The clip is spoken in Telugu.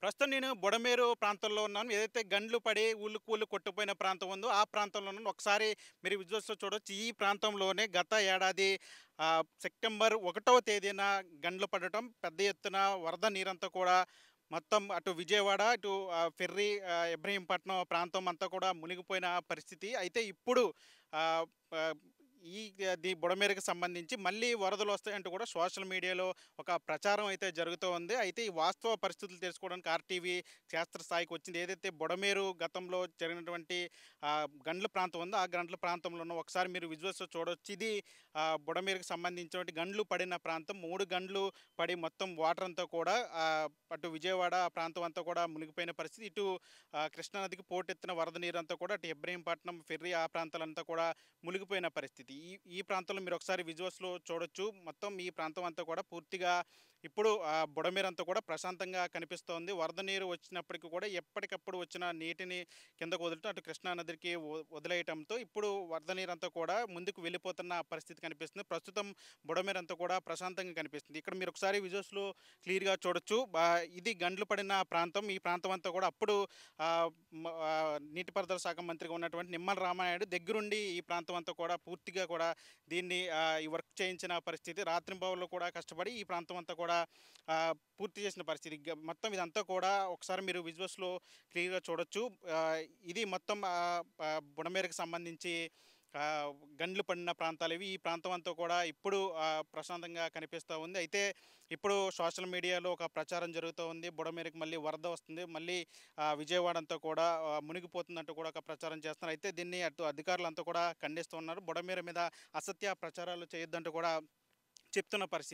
ప్రస్తుతం నేను బుడమేరు ప్రాంతంలో ఉన్నాను. ఏదైతే గండ్లు పడి ఊళ్ళు కొట్టుకుపోయిన ప్రాంతం ఉందో, ఆ ప్రాంతంలో ఉన్నాను. ఒకసారి మీరు విజువల్స్‌లో చూడొచ్చు. ఈ ప్రాంతంలోనే గత ఏడాది సెప్టెంబర్ 1వ తేదీన గండ్లు పడటం, పెద్ద ఎత్తున వరద నీరంతా కూడా మొత్తం అటు విజయవాడ, ఇటు ఫెర్రీ ఇబ్రహీంపట్నం ప్రాంతం అంతా కూడా మునిగిపోయిన పరిస్థితి. అయితే ఇప్పుడు ఆహ్, ఆహ్, ఈ బుడమేరుకి సంబంధించి మళ్ళీ వరదలొస్తాయంటూ కూడా సోషల్ మీడియాలో ఒక ప్రచారం అయితే జరుగుతూ ఉంది. అయితే ఈ వాస్తవ పరిస్థితులు తెలుసుకోవడానికి ఆర్‌టీవీ క్షేత్రస్థాయికి వచ్చింది. ఏదైతే బుడమేరు గతంలో జరిగినటువంటి గండ్ల ప్రాంతం ఉందో, ఆ గండ్ల ప్రాంతంలో ఉన్న ఒకసారి మీరు విజువల్స్‌లో చూడొచ్చు. ఇది బుడమేరుకు సంబంధించినటువంటి గండ్లు పడిన ప్రాంతం. 3 గండ్లు పడి మొత్తం వాటర్ అంతా కూడా అటు విజయవాడ ఆ ప్రాంతం అంతా కూడా మునిగిపోయిన పరిస్థితి. ఇటు కృష్ణా నదికి పోటెత్తిన వరద నీరంతా కూడా అటు ఇబ్రహీంపట్నం, ఫెర్రీ ఆ ప్రాంతాలంతా కూడా మునిగిపోయిన పరిస్థితి. ఈ ఈ ప్రాంతంలో మీరొకసారి విజువల్స్‌లో చూడొచ్చు. మొత్తం ఈ ప్రాంతం అంతా కూడా పూర్తిగా ఇప్పుడు బుడమేరంతా కూడా ప్రశాంతంగా కనిపిస్తోంది. వరద నీరు వచ్చినప్పటికి కూడా ఎప్పటికప్పుడు వచ్చిన నీటిని కిందకు వదులుతూ అటు కృష్ణా నదికి వదిలేయటంతో ఇప్పుడు వరద నీరంతా కూడా ముందుకు వెళ్ళిపోతున్న పరిస్థితి కనిపిస్తుంది. ప్రస్తుతం బుడమేరంతా కూడా ప్రశాంతంగా కనిపిస్తుంది. ఇక్కడ మీరొకసారి విజువల్స్‌లో క్లియర్‌గా చూడొచ్చు. ఇది గండ్లు పడిన ప్రాంతం. ఈ ప్రాంతం అంతా కూడా అప్పుడు నీటిపారుదల శాఖ మంత్రిగా ఉన్నటువంటి నిమ్మల రామానాయుడు దగ్గరుండి ఈ ప్రాంతం అంతా కూడా పూర్తిగా కూడా దీన్ని ఈ వర్క్ చేయించిన పరిస్థితి. రాత్రింబవళ్ళు కూడా కష్టపడి ఈ ప్రాంతం అంతా కూడా పూర్తి చేసిన పరిస్థితి. మొత్తం ఇదంతా కూడా ఒకసారి మీరు విజువల్స్‌లో క్లియర్‌గా చూడొచ్చు. ఇది మొత్తం బుడమేరుకు సంబంధించి ఆహ్, గండ్లు పడిన ప్రాంతాలివి. ఈ ప్రాంతం అంతా కూడా ఇప్పుడు ప్రశాంతంగా కనిపిస్తా ఉంది. అయితే ఇప్పుడు సోషల్ మీడియాలో ఒక ప్రచారం జరుగుతూ ఉంది. బుడమేరుకి మళ్ళీ వరద వస్తుంది. మళ్ళీ విజయవాడ అంతా కూడా మునిగిపోతుందంటూ కూడా ఒక ప్రచారం చేస్తున్నారు. అయితే దీన్ని అటు అధికారులంతా కూడా ఖండిస్తూ ఉన్నారు. బుడమేరు మీద అసత్య ప్రచారాలు చేయొద్దంటూ కూడా చెప్తున్న పరిస్థితి.